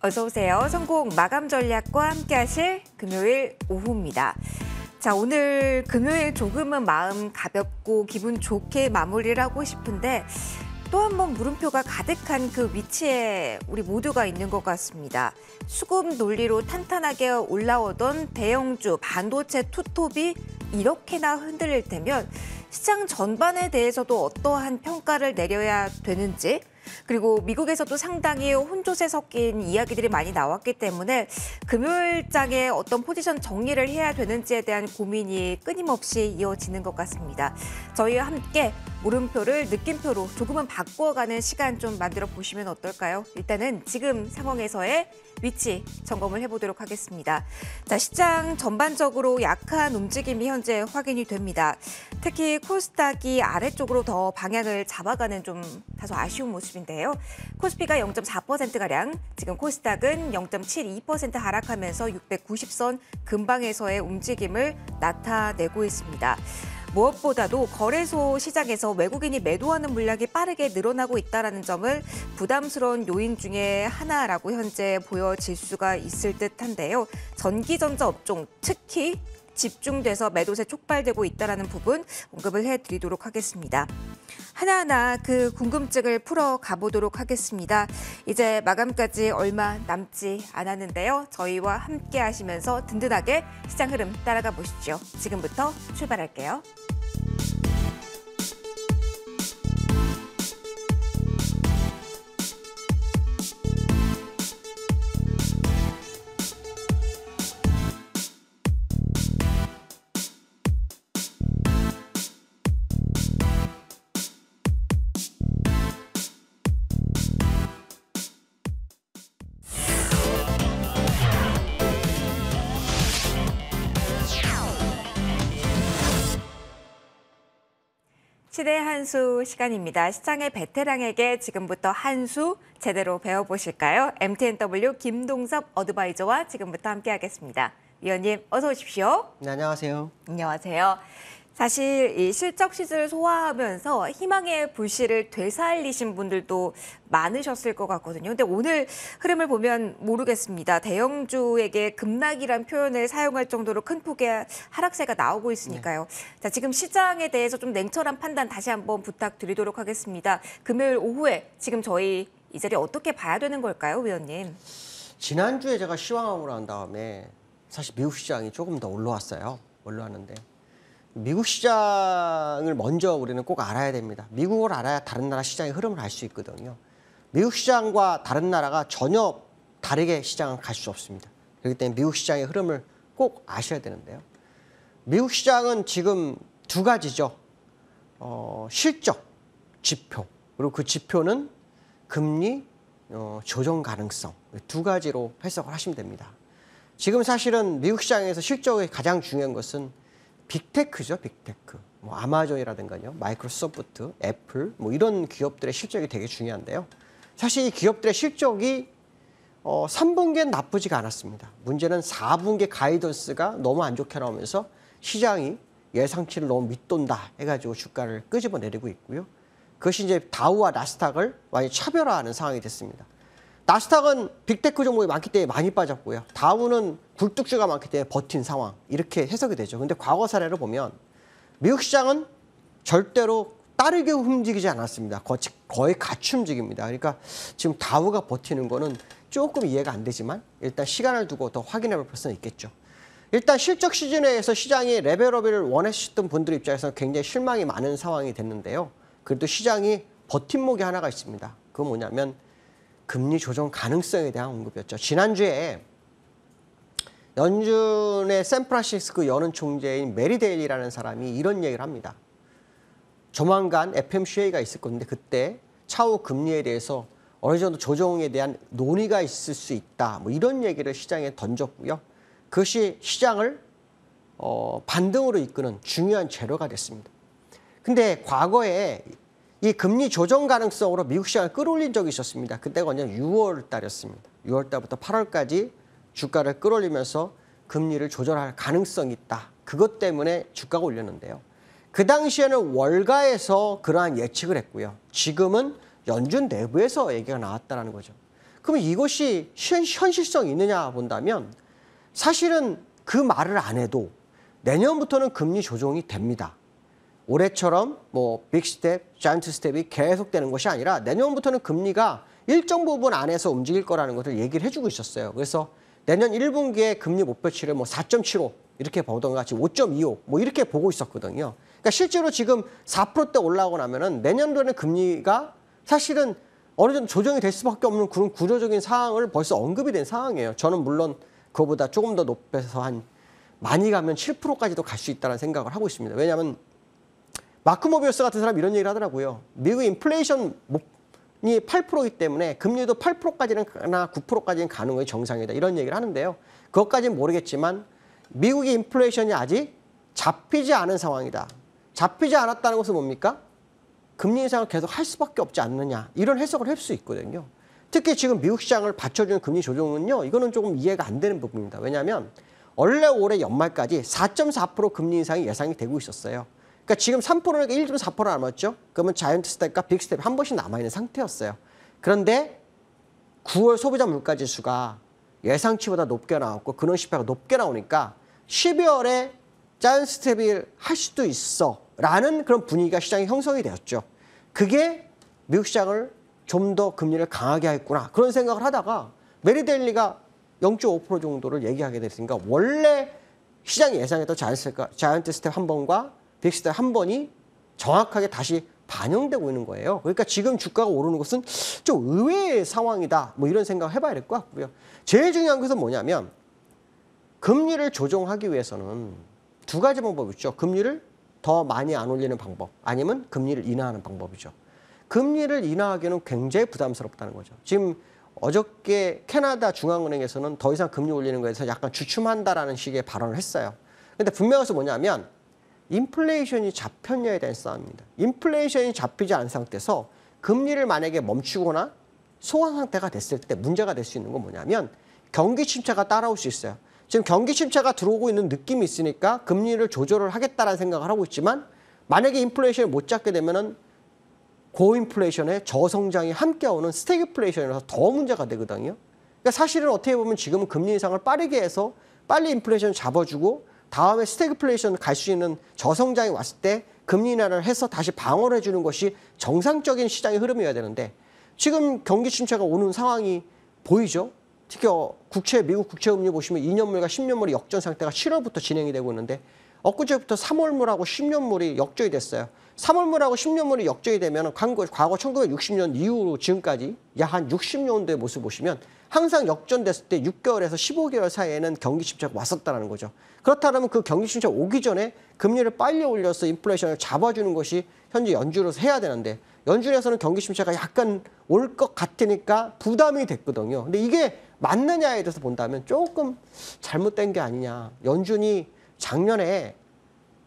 어서 오세요. 선곡 마감 전략과 함께 하실 금요일 오후입니다. 자, 오늘 금요일 조금은 마음 가볍고 기분 좋게 마무리를 하고 싶은데 또 한 번 물음표가 가득한 그 위치에 우리 모두가 있는 것 같습니다. 수급 논리로 탄탄하게 올라오던 대형주 반도체 투톱이 이렇게나 흔들릴 테면 시장 전반에 대해서도 어떠한 평가를 내려야 되는지, 그리고 미국에서도 상당히 혼조세 섞인 이야기들이 많이 나왔기 때문에 금요일장에 어떤 포지션 정리를 해야 되는지에 대한 고민이 끊임없이 이어지는 것 같습니다. 저희와 함께 물음표를 느낌표로 조금은 바꿔가는 시간 좀 만들어 보시면 어떨까요? 일단은 지금 상황에서의 위치 점검을 해보도록 하겠습니다. 자, 시장 전반적으로 약한 움직임이 현재 확인이 됩니다. 특히 코스닥이 아래쪽으로 더 방향을 잡아가는 좀 다소 아쉬운 모습인데요. 코스피가 0.4%가량, 지금 코스닥은 0.72% 하락하면서 690선 근방에서의 움직임을 나타내고 있습니다. 무엇보다도 거래소 시장에서 외국인이 매도하는 물량이 빠르게 늘어나고 있다는 점을 부담스러운 요인 중에 하나라고 현재 보여질 수가 있을 듯한데요. 전기전자 업종 특히 집중돼서 매도세 촉발되고 있다는 부분 언급을 해드리도록 하겠습니다. 하나하나 그 궁금증을 풀어 가보도록 하겠습니다. 이제 마감까지 얼마 남지 않았는데요. 저희와 함께 하시면서 든든하게 시장 흐름 따라가 보시죠. 지금부터 출발할게요. 시대 한수 시간입니다. 시장의 베테랑에게 지금부터 한 수 제대로 배워보실까요? MTNW 김동섭 어드바이저와 지금부터 함께하겠습니다. 위원님 어서 오십시오. 네, 안녕하세요. 안녕하세요. 사실 이 실적 시즌을 소화하면서 희망의 불씨를 되살리신 분들도 많으셨을 것 같거든요. 근데 오늘 흐름을 보면 모르겠습니다. 대형주에게 급락이란 표현을 사용할 정도로 큰 폭의 하락세가 나오고 있으니까요. 자, 지금 시장에 대해서 좀 냉철한 판단 다시 한번 부탁드리도록 하겠습니다. 금요일 오후에 지금 저희 이 자리 어떻게 봐야 되는 걸까요, 위원님? 지난주에 제가 시황으로 한 다음에 사실 미국 시장이 조금 더 올라왔어요. 올라왔는데 미국 시장을 먼저 우리는 꼭 알아야 됩니다. 미국을 알아야 다른 나라 시장의 흐름을 알 수 있거든요. 미국 시장과 다른 나라가 전혀 다르게 시장은 갈 수 없습니다. 그렇기 때문에 미국 시장의 흐름을 꼭 아셔야 되는데요. 미국 시장은 지금 두 가지죠. 실적 지표, 그리고 그 지표는 금리 조정 가능성, 두 가지로 해석을 하시면 됩니다. 지금 사실은 미국 시장에서 실적이 가장 중요한 것은 빅테크죠, 빅테크. 뭐 아마존이라든가요, 마이크로소프트, 애플, 뭐 이런 기업들의 실적이 되게 중요한데요. 사실 이 기업들의 실적이 3분기엔 나쁘지가 않았습니다. 문제는 4분기 가이던스가 너무 안 좋게 나오면서 시장이 예상치를 너무 밑돈다 해가지고 주가를 끄집어내리고 있고요. 그것이 이제 다우와 나스닥을 많이 차별화하는 상황이 됐습니다. 나스닥은 빅테크 종목이 많기 때문에 많이 빠졌고요. 다우는 굴뚝주가 많기 때문에 버틴 상황, 이렇게 해석이 되죠. 근데 과거 사례를 보면 미국 시장은 절대로 따르게 움직이지 않았습니다. 거의 같이 움직입니다. 그러니까 지금 다우가 버티는 거는 조금 이해가 안 되지만 일단 시간을 두고 더 확인해 볼 필요는 있겠죠. 일단 실적 시즌에서 시장이 레벨업을 원하셨던 분들 입장에서는 굉장히 실망이 많은 상황이 됐는데요. 그래도 시장이 버팀목이 하나가 있습니다. 그건 뭐냐면 금리 조정 가능성에 대한 언급이었죠. 지난주에 연준의 샌프란시스코 연은 총재인 메리 데일리라는 사람이 이런 얘기를 합니다. 조만간 FOMC가 있을 건데 그때 차후 금리에 대해서 어느 정도 조정에 대한 논의가 있을 수 있다. 뭐 이런 얘기를 시장에 던졌고요. 그것이 시장을 반등으로 이끄는 중요한 재료가 됐습니다. 근데 과거에 이 금리 조정 가능성으로 미국 시장을 끌어올린 적이 있었습니다. 그때가 언제 6월 달이었습니다. 6월 달부터 8월까지 주가를 끌어올리면서 금리를 조절할 가능성이 있다. 그것 때문에 주가가 올렸는데요. 그 당시에는 월가에서 그러한 예측을 했고요. 지금은 연준 내부에서 얘기가 나왔다는 거죠. 그러면 이것이 현실성이 있느냐 본다면 사실은 그 말을 안 해도 내년부터는 금리 조정이 됩니다. 올해처럼 뭐 빅스텝, 자이언트 스텝이 계속되는 것이 아니라 내년부터는 금리가 일정 부분 안에서 움직일 거라는 것을 얘기를 해주고 있었어요. 그래서 내년 1분기에 금리 목표치를 뭐 4.75 이렇게 보던가 지금 5.25 뭐 이렇게 보고 있었거든요. 그러니까 실제로 지금 4%대 올라오고 나면은 내년도에는 금리가 사실은 어느 정도 조정이 될 수밖에 없는 그런 구조적인 상황을 벌써 언급이 된 상황이에요. 저는 물론 그거보다 조금 더 높여서 한 많이 가면 7%까지도 갈 수 있다는 생각을 하고 있습니다. 왜냐하면 마크 모비우스 같은 사람이 이런 얘기를 하더라고요. 미국 인플레이션이 8%이기 때문에 금리도 8%까지나 9%까지는 가는 것이 정상이다. 이런 얘기를 하는데요. 그것까지는 모르겠지만 미국의 인플레이션이 아직 잡히지 않은 상황이다. 잡히지 않았다는 것은 뭡니까? 금리 인상을 계속 할 수밖에 없지 않느냐. 이런 해석을 할 수 있거든요. 특히 지금 미국 시장을 받쳐주는 금리 조정은요. 이거는 조금 이해가 안 되는 부분입니다. 왜냐하면 원래 올해 연말까지 4.4% 금리 인상이 예상이 되고 있었어요. 그러니까 지금 3%니까 1.4% 남았죠. 그러면 자이언트 스텝과 빅 스텝이 한 번씩 남아있는 상태였어요. 그런데 9월 소비자 물가지수가 예상치보다 높게 나왔고 근원 CPI가 높게 나오니까 12월에 자이언트 스텝이 할 수도 있어 라는 그런 분위기가 시장에 형성이 되었죠. 그게 미국 시장을 좀 더 금리를 강하게 하겠구나 그런 생각을 하다가 메리 데일리가 0.5% 정도를 얘기하게 됐으니까 원래 시장이 예상했던 자이언트 스텝 한 번과 빅 스텝 한 번이 정확하게 다시 반영되고 있는 거예요. 그러니까 지금 주가가 오르는 것은 좀 의외의 상황이다. 뭐 이런 생각을 해봐야 될 것 같고요. 제일 중요한 것은 뭐냐면 금리를 조정하기 위해서는 두 가지 방법이 있죠. 금리를 더 많이 안 올리는 방법 아니면 금리를 인하하는 방법이죠. 금리를 인하하기는 굉장히 부담스럽다는 거죠. 지금 어저께 캐나다 중앙은행에서는 더 이상 금리 올리는 거에 대해서 약간 주춤한다라는 식의 발언을 했어요. 근데 분명한 것은 뭐냐면 인플레이션이 잡혔냐에 대한 싸움입니다. 인플레이션이 잡히지 않은 상태에서 금리를 만약에 멈추거나 소강 상태가 됐을 때 문제가 될 수 있는 건 뭐냐면 경기 침체가 따라올 수 있어요. 지금 경기 침체가 들어오고 있는 느낌이 있으니까 금리를 조절을 하겠다라는 생각을 하고 있지만 만약에 인플레이션을 못 잡게 되면은 고인플레이션에 저성장이 함께 오는 스태그플레이션이라서 더 문제가 되거든요. 그러니까 사실은 어떻게 보면 지금은 금리 인상을 빠르게 해서 빨리 인플레이션 잡아주고 다음에 스태그플레이션 갈 수 있는 저성장이 왔을 때 금리 인하를 해서 다시 방어를 해주는 것이 정상적인 시장의 흐름이어야 되는데 지금 경기 침체가 오는 상황이 보이죠. 특히 미국 국채금리 보시면 2년물과 10년물이 역전 상태가 7월부터 진행이 되고 있는데 엊그제부터 3월물하고 10년물이 역전이 됐어요. 3월물하고 10년물이 역전이 되면 과거 1960년 이후로 지금까지 약 한 60년대의 모습 보시면 항상 역전됐을 때 6개월에서 15개월 사이에는 경기 침체가 왔었다는 거죠. 그렇다면 그 경기 침체 오기 전에 금리를 빨리 올려서 인플레이션을 잡아주는 것이 현재 연준으로서 해야 되는데 연준에서는 경기 침체가 약간 올 것 같으니까 부담이 됐거든요. 근데 이게 맞느냐에 대해서 본다면 조금 잘못된 게 아니냐. 연준이 작년에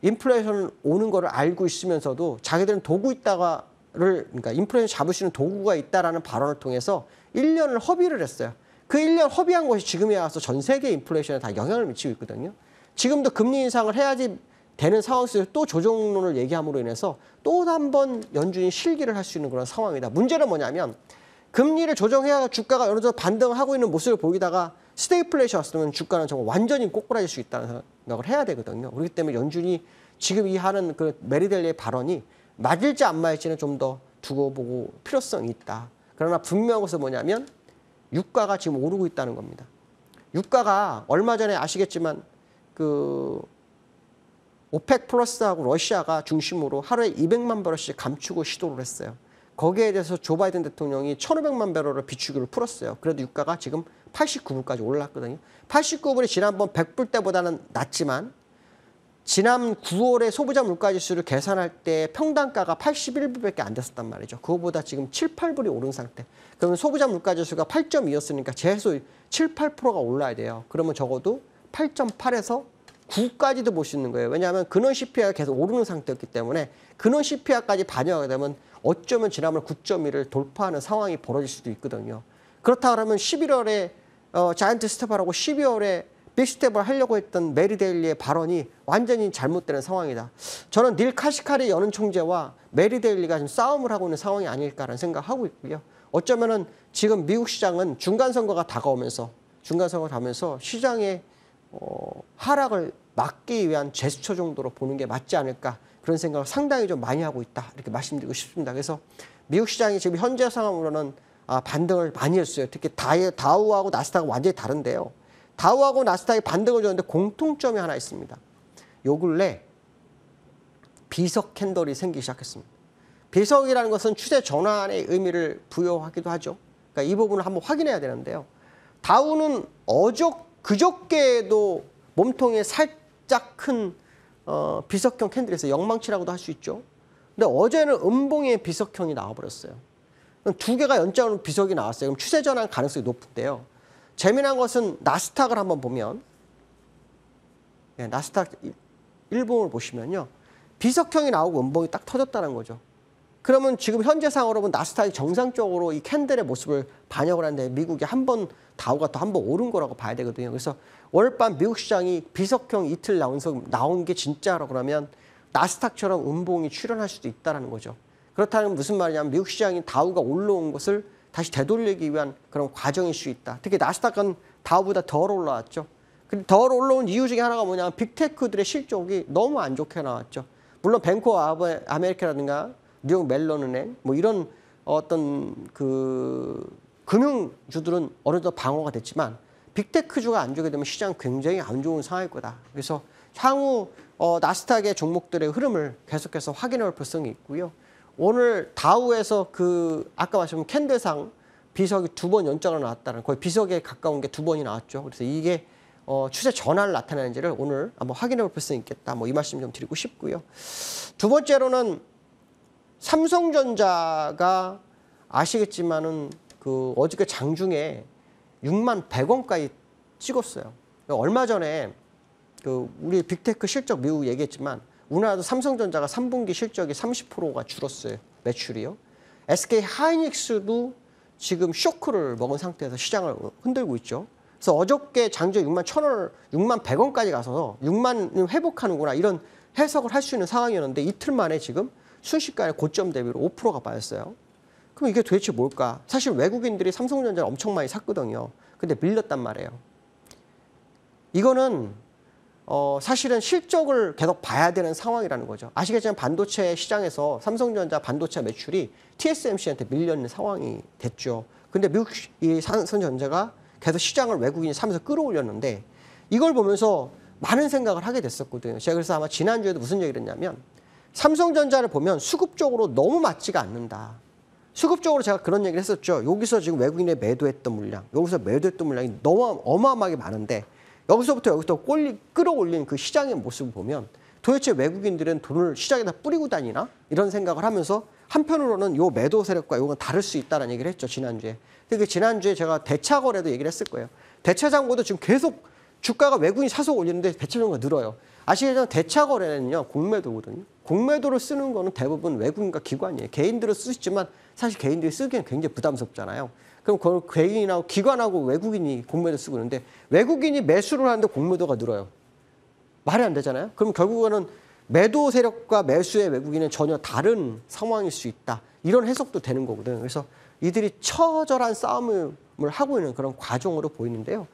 인플레이션 오는 거를 알고 있으면서도 자기들은 그러니까 인플레이션 잡을 수 있는 도구가 있다라는 발언을 통해서 1년을 허비를 했어요. 그 1년 허비한 것이 지금에 와서 전 세계 인플레이션에 다 영향을 미치고 있거든요. 지금도 금리 인상을 해야지 되는 상황 속에서 또 조정론을 얘기함으로 인해서 또 한 번 연준이 실기를 할 수 있는 그런 상황이다. 문제는 뭐냐면 금리를 조정해야 주가가 어느 정도 반등을 하고 있는 모습을 보이다가 스태그플레이션 왔으면 주가는 정말 완전히 꼬꾸라질 수 있다는 생각을 해야 되거든요. 그렇기 때문에 연준이 지금 이 하는 그 메리 데일리의 발언이 맞을지 안 맞을지는 좀 더 두고 보고 필요성이 있다. 그러나 분명한 것은 뭐냐면 유가가 지금 오르고 있다는 겁니다. 유가가 얼마 전에 아시겠지만 그 오펙 플러스하고 러시아가 중심으로 하루에 200만 배럴씩 감축을 시도를 했어요. 거기에 대해서 조 바이든 대통령이 1,500만 배럴을 비축유를 풀었어요. 그래도 유가가 지금 89불까지 올랐거든요. 89불이 지난번 100불 때보다는 낮지만 지난 9월에 소비자 물가지수를 계산할 때 평단가가 81불밖에 안 됐었단 말이죠. 그거보다 지금 7, 8불이 오른 상태. 그러면 소비자 물가지수가 8.2였으니까 최소 7, 8%가 올라야 돼요. 그러면 적어도 8.8에서 9까지도 볼 수 있는 거예요. 왜냐하면 근원 CPI가 계속 오르는 상태였기 때문에 근원 CPI까지 반영하게 되면 어쩌면 지난번 9.1을 돌파하는 상황이 벌어질 수도 있거든요. 그렇다 그러면 11월에 자이언트 스텝하라고 12월에 빅스텝을 하려고 했던 메리 데일리의 발언이 완전히 잘못되는 상황이다. 저는 닐 카시카리 연은 총재와 메리 데일리가 지금 싸움을 하고 있는 상황이 아닐까라는 생각하고 있고요. 어쩌면은 지금 미국 시장은 중간선거가 다가오면서 시장의 하락을 막기 위한 제스처 정도로 보는 게 맞지 않을까 그런 생각을 상당히 좀 많이 하고 있다 이렇게 말씀드리고 싶습니다. 그래서 미국 시장이 지금 현재 상황으로는 반등을 많이 했어요. 특히 다우하고 나스닥은 완전히 다른데요. 다우하고 나스닥이 반등을 줬는데 공통점이 하나 있습니다. 요 근래 비석 캔들이 생기기 시작했습니다. 비석이라는 것은 추세 전환의 의미를 부여하기도 하죠. 그러니까 이 부분을 한번 확인해야 되는데요. 다우는 그저께도 몸통에 살짝 큰 비석형 캔들에서 영망치라고도 할 수 있죠. 근데 어제는 음봉의 비석형이 나와버렸어요. 두 개가 연장으로 비석이 나왔어요. 그럼 추세 전환 가능성이 높은데요. 재미난 것은 나스닥을 한번 보면 나스닥 일봉을 보시면요. 비석형이 나오고 음봉이 딱 터졌다는 거죠. 그러면 지금 현재 상황으로 보면 나스닥이 정상적으로 이 캔들의 모습을 반영을 하는데 미국이 다우가 또 한 번 오른 거라고 봐야 되거든요. 그래서 오늘 밤 미국 시장이 비석형 이틀 나온 게 진짜로 그러면 나스닥처럼 음봉이 출현할 수도 있다는 거죠. 그렇다면 무슨 말이냐면 미국 시장이 다우가 올라온 것을 다시 되돌리기 위한 그런 과정일 수 있다. 특히 나스닥은 다우보다 덜 올라왔죠. 근데 덜 올라온 이유 중에 하나가 뭐냐면 빅테크들의 실적이 너무 안 좋게 나왔죠. 물론 뱅크 오브 아메리카라든가 뉴욕 멜론은행 뭐 이런 어떤 그 금융주들은 어느 정도 방어가 됐지만 빅테크주가 안 좋게 되면 시장 굉장히 안 좋은 상황일 거다. 그래서 향후 나스닥의 종목들의 흐름을 계속해서 확인해 볼 필요성이 있고요. 오늘 다우에서 아까 말씀드린 캔들상 비석이 2번 연장으로 나왔다는 거의 비석에 가까운 게 2번이 나왔죠. 그래서 이게 추세 전환을 나타내는지를 오늘 한번 확인해 볼 필요성이 있겠다. 뭐 이 말씀 좀 드리고 싶고요. 두 번째로는 삼성전자가 아시겠지만은 어저께 장중에 6만 100원까지 찍었어요. 얼마 전에 우리 빅테크 실적 미국 얘기했지만 우리나라도 삼성전자가 3분기 실적이 30%가 줄었어요. 매출이요. SK 하이닉스도 지금 쇼크를 먹은 상태에서 시장을 흔들고 있죠. 그래서 어저께 장중 6만 1,000원, 6만 100원까지 가서 6만을 회복하는구나 이런 해석을 할 수 있는 상황이었는데 이틀 만에 지금 순식간에 고점 대비로 5%가 빠졌어요. 그럼 이게 도대체 뭘까? 사실 외국인들이 삼성전자를 엄청 많이 샀거든요. 근데 밀렸단 말이에요. 이거는 사실은 실적을 계속 봐야 되는 상황이라는 거죠. 아시겠지만 반도체 시장에서 삼성전자 반도체 매출이 TSMC한테 밀려있는 상황이 됐죠. 근데 미국 이 삼성전자가 계속 시장을 외국인이 사면서 끌어올렸는데 이걸 보면서 많은 생각을 하게 됐었거든요. 제가 그래서 아마 지난주에도 무슨 얘기를 했냐면 삼성전자를 보면 수급적으로 너무 맞지가 않는다. 수급적으로 제가 그런 얘기를 했었죠. 여기서 지금 외국인이 매도했던 물량, 여기서 매도했던 물량이 너무 어마어마하게 많은데 여기서부터 끌어올린 그 시장의 모습을 보면 도대체 외국인들은 돈을 시장에다 뿌리고 다니나? 이런 생각을 하면서 한편으로는 요 매도 세력과 요건 다를 수 있다는 얘기를 했죠. 지난주에. 그러니까 지난주에 제가 대차거래도 얘기를 했을 거예요. 대차장고도 지금 계속 주가가 외국인이 사서 올리는데 대차장고가 늘어요. 아시겠지만 대차거래는요. 공매도거든요. 공매도를 쓰는 거는 대부분 외국인과 기관이에요. 개인들은 쓰시지만 사실 개인들이 쓰기엔 굉장히 부담스럽잖아요. 그럼 그 개인하고 기관하고 외국인이 공매도 쓰고 있는데 외국인이 매수를 하는데 공매도가 늘어요. 말이 안 되잖아요. 그럼 결국에는 매도 세력과 매수의 외국인은 전혀 다른 상황일 수 있다. 이런 해석도 되는 거거든요. 그래서 이들이 처절한 싸움을 하고 있는 그런 과정으로 보이는데요.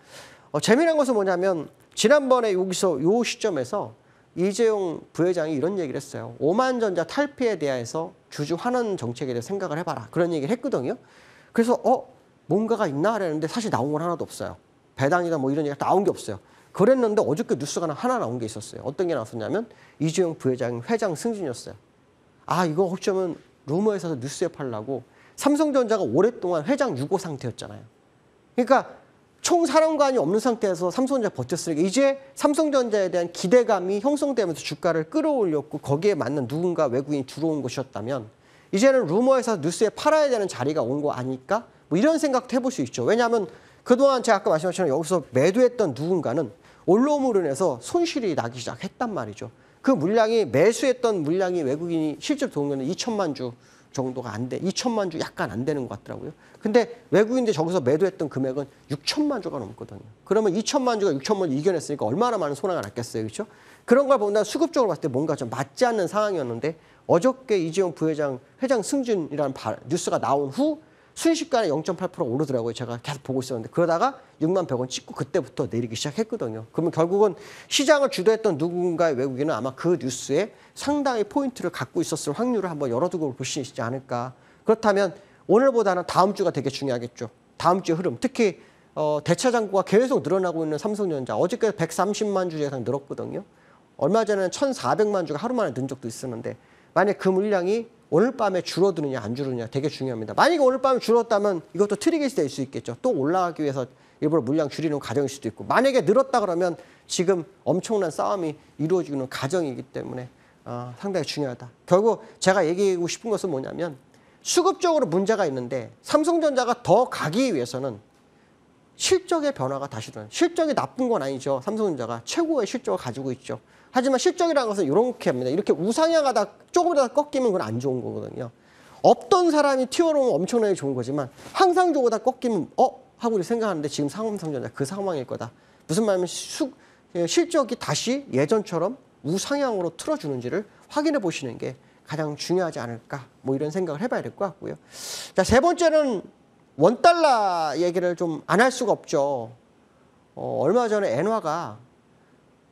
재미난 것은 뭐냐면 지난번에 여기서 요 시점에서 이재용 부회장이 이런 얘기를 했어요. 오만전자 탈피에 대해서 주주 환원 정책에 대해서 생각을 해봐라. 그런 얘기를 했거든요. 그래서 뭔가가 있나 하려는데 사실 나온 건 하나도 없어요. 배당이다 뭐 이런 얘기가 나온 게 없어요. 그랬는데 어저께 뉴스가 하나 나온 게 있었어요. 어떤 게 나왔었냐면 이재용 부회장 회장 승진이었어요. 이거 어쩌면 루머에서 뉴스에 팔려고 삼성전자가 오랫동안 회장 유고 상태였잖아요. 그러니까 총사령관이 없는 상태에서 삼성전자 버텼으니까 이제 삼성전자에 대한 기대감이 형성되면서 주가를 끌어올렸고 거기에 맞는 누군가 외국인이 들어온 것이었다면 이제는 루머에서 뉴스에 팔아야 되는 자리가 온 거 아닐까? 뭐 이런 생각도 해볼 수 있죠. 왜냐하면 그동안 제가 아까 말씀하신 것처럼 여기서 매도했던 누군가는 올라옴으로 인해서 손실이 나기 시작했단 말이죠. 그 물량이 매수했던 물량이 외국인이 실제로 들어온 거는 2천만 주 정도가 안 돼. 2천만 주 약간 안 되는 것 같더라고요. 근데 외국인들이 저기서 매도했던 금액은 6천만 주가 넘거든요. 그러면 2천만 주가 6천만 주 이겨냈으니까 얼마나 많은 손해가 났겠어요. 그렇죠? 그런 걸 보면 수급적으로 봤을 때 뭔가 좀 맞지 않는 상황이었는데 어저께 이재용 부회장 회장 승진이라는 뉴스가 나온 후 순식간에 0.8% 오르더라고요. 제가 계속 보고 있었는데 그러다가 6만 100원 찍고 그때부터 내리기 시작했거든요. 그러면 결국은 시장을 주도했던 누군가의 외국인은 아마 그 뉴스에 상당히 포인트를 갖고 있었을 확률을 한번 열어두고 보시지 않을까. 그렇다면 오늘보다는 다음 주가 되게 중요하겠죠. 다음 주의 흐름. 특히 대차장고가 계속 늘어나고 있는 삼성전자. 어저께 130만 주 이상 늘었거든요. 얼마 전에는 1,400만 주가 하루 만에 는 적도 있었는데 만약 그 물량이 오늘 밤에 줄어드느냐 안 줄어드느냐 되게 중요합니다. 만약에 오늘 밤에 줄었다면 이것도 트리겟이 될 수 있겠죠. 또 올라가기 위해서 일부러 물량 줄이는 과정일 수도 있고 만약에 늘었다 그러면 지금 엄청난 싸움이 이루어지는 과정이기 때문에 상당히 중요하다. 결국 제가 얘기하고 싶은 것은 뭐냐면 수급적으로 문제가 있는데 삼성전자가 더 가기 위해서는 실적의 변화가 다시 일어나요. 실적이 나쁜 건 아니죠. 삼성전자가 최고의 실적을 가지고 있죠. 하지만 실적이라는 것은 이렇게 합니다. 이렇게 우상향하다 조금이라도 꺾이면 그건 안 좋은 거거든요. 없던 사람이 튀어나오면 엄청나게 좋은 거지만 항상 저거다 꺾이면 하고 우리 생각하는데 지금 삼성전자 그 상황일 거다. 무슨 말이냐면 실적이 다시 예전처럼 우상향으로 틀어주는지를 확인해 보시는 게 가장 중요하지 않을까 뭐 이런 생각을 해봐야 될 것 같고요. 자, 세 번째는 원달러 얘기를 좀 안 할 수가 없죠. 얼마 전에 엔화가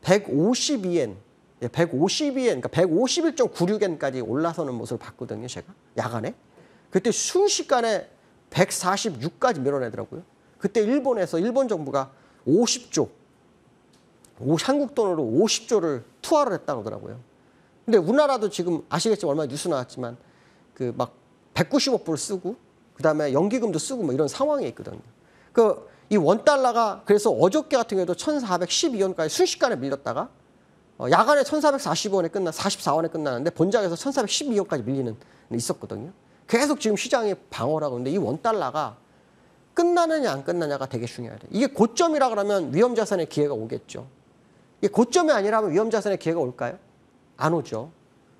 152엔, 152엔, 그러니까 151.96엔까지 올라서는 모습을 봤거든요, 제가. 야간에. 그때 순식간에 146까지 밀어내더라고요. 그때 일본에서 일본 정부가 50조, 한국 돈으로 50조를 투하를 했다고 하더라고요. 근데 우리나라도 지금 아시겠지만 얼마 뉴스 나왔지만 그 막 190억 불 쓰고 그다음에 연기금도 쓰고 뭐 이런 상황에 있거든요. 이 원달러가 그래서 어저께 같은 경우에도 1,412원까지 순식간에 밀렸다가 야간에 1,440원에 44원에 끝나는데 본장에서 1,412원까지 밀리는 있었거든요. 계속 지금 시장이 방어를 하고 있는데 이 원달러가 끝나느냐 안 끝나냐가 되게 중요해요. 이게 고점이라 그러면 위험자산의 기회가 오겠죠. 이게 고점이 아니라면 위험자산의 기회가 올까요? 안 오죠.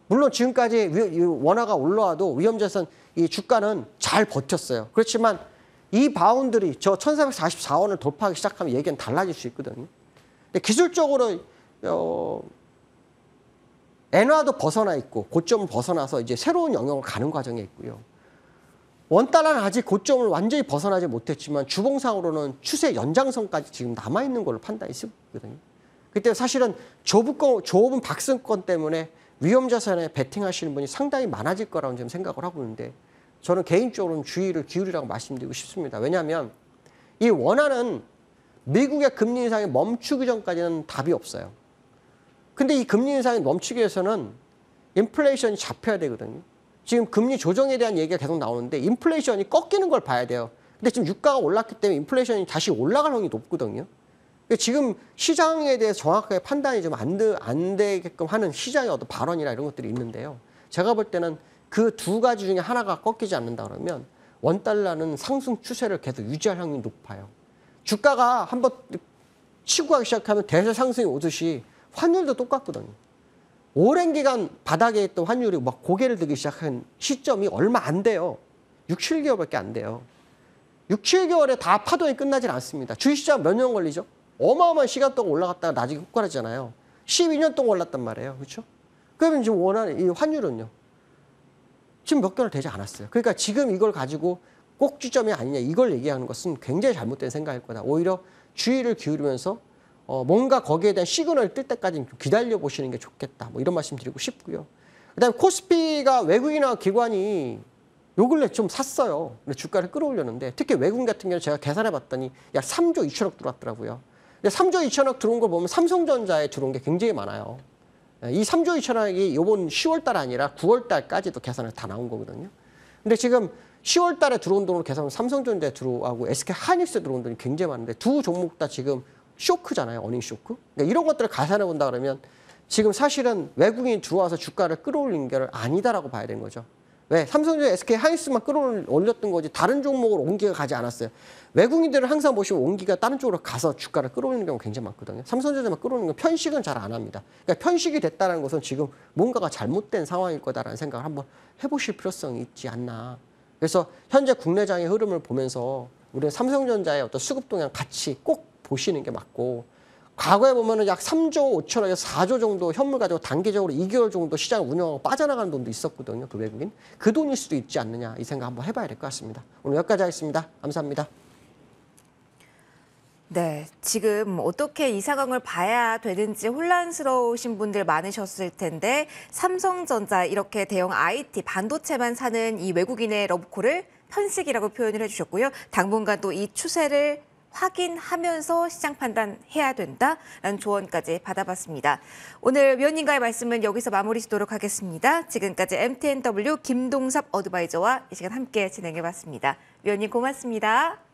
물론 지금까지 원화가 올라와도 위험자산 이 주가는 잘 버텼어요. 그렇지만 이 바운드리 저 1,444원을 돌파하기 시작하면 얘기는 달라질 수 있거든요. 근데 기술적으로 엔화도 벗어나 있고 고점을 벗어나서 이제 새로운 영역을 가는 과정에 있고요. 원달러는 아직 고점을 완전히 벗어나지 못했지만 주봉상으로는 추세 연장선까지 지금 남아있는 걸로 판단이 쓰거든요. 그때 사실은 좁은 박승권 때문에 위험자산에 베팅하시는 분이 상당히 많아질 거라고 지금 생각을 하고 있는데 저는 개인적으로는 주의를 기울이라고 말씀드리고 싶습니다. 왜냐하면 이 원화는 미국의 금리 인상이 멈추기 전까지는 답이 없어요. 근데 이 금리 인상이 멈추기 위해서는 인플레이션이 잡혀야 되거든요. 지금 금리 조정에 대한 얘기가 계속 나오는데 인플레이션이 꺾이는 걸 봐야 돼요. 근데 지금 유가가 올랐기 때문에 인플레이션이 다시 올라갈 확률이 높거든요. 지금 시장에 대해서 정확하게 판단이 좀 안 되게끔 하는 시장의 어떤 발언이나 이런 것들이 있는데요. 제가 볼 때는 그 두 가지 중에 하나가 꺾이지 않는다 그러면 원달러는 상승 추세를 계속 유지할 확률이 높아요. 주가가 한번 치고 가기 시작하면 대세 상승이 오듯이 환율도 똑같거든요. 오랜 기간 바닥에 있던 환율이 막 고개를 들기 시작한 시점이 얼마 안 돼요. 6, 7개월밖에 안 돼요. 6, 7개월에 다 파동이 끝나질 않습니다. 주식시장 몇 년 걸리죠? 어마어마한 시간 동안 올라갔다가 나중에 훅가라잖아요. 12년 동안 올랐단 말이에요. 그렇죠? 그러면 지금 원하는 이 환율은요. 지금 몇 개월 되지 않았어요. 그러니까 지금 이걸 가지고 꼭지점이 아니냐 이걸 얘기하는 것은 굉장히 잘못된 생각일 거다. 오히려 주의를 기울이면서 뭔가 거기에 대한 시그널이 뜰 때까지 좀 기다려 보시는 게 좋겠다. 뭐 이런 말씀 드리고 싶고요. 그다음에 코스피가 외국인이나 기관이 요 근래 좀 샀어요. 근데 주가를 끌어올렸는데 특히 외국인 같은 경우는 제가 계산해 봤더니 약 3조 2천억 들어왔더라고요. 근데 3조 2천억 들어온 걸 보면 삼성전자에 들어온 게 굉장히 많아요. 이 3조 2천억이 이번 10월 달 아니라 9월 달까지도 계산을 다 나온 거거든요. 근데 지금 10월 달에 들어온 돈을 계산하면 삼성전자에 들어오고 SK 하이닉스에 들어온 돈이 굉장히 많은데 두 종목 다 지금 쇼크잖아요. 어닝 쇼크. 그러니까 이런 것들을 계산해 본다 그러면 지금 사실은 외국인이 들어와서 주가를 끌어올린 게 아니다라고 봐야 되는 거죠. 왜? 삼성전자, SK 하이닉스만 끌어올렸던 거지 다른 종목으로 온기가 가지 않았어요. 외국인들은 항상 보시면 온기가 다른 쪽으로 가서 주가를 끌어올리는 경우가 굉장히 많거든요. 삼성전자만 끌어올리는 건 편식은 잘 안 합니다. 그러니까 편식이 됐다는 것은 지금 뭔가가 잘못된 상황일 거다라는 생각을 한번 해보실 필요성이 있지 않나. 그래서 현재 국내장의 흐름을 보면서 우리는 삼성전자의 어떤 수급 동향 같이 꼭 보시는 게 맞고 과거에 보면은 약 3조 5천억에서 4조 정도 현물 가지고 단기적으로 2개월 정도 시장을 운영하고 빠져나가는 돈도 있었거든요. 그 외국인. 그 돈일 수도 있지 않느냐 이 생각 한번 해봐야 될 것 같습니다. 오늘 여기까지 하겠습니다. 감사합니다. 네, 지금 어떻게 이 상황을 봐야 되는지 혼란스러우신 분들 많으셨을 텐데 삼성전자 이렇게 대형 IT 반도체만 사는 이 외국인의 러브콜을 편식이라고 표현을 해주셨고요. 당분간 또 이 추세를 확인하면서 시장 판단해야 된다라는 조언까지 받아봤습니다. 오늘 위원님과의 말씀은 여기서 마무리 짓도록 하겠습니다. 지금까지 MTNW 김동섭 어드바이저와 이 시간 함께 진행해봤습니다. 위원님 고맙습니다.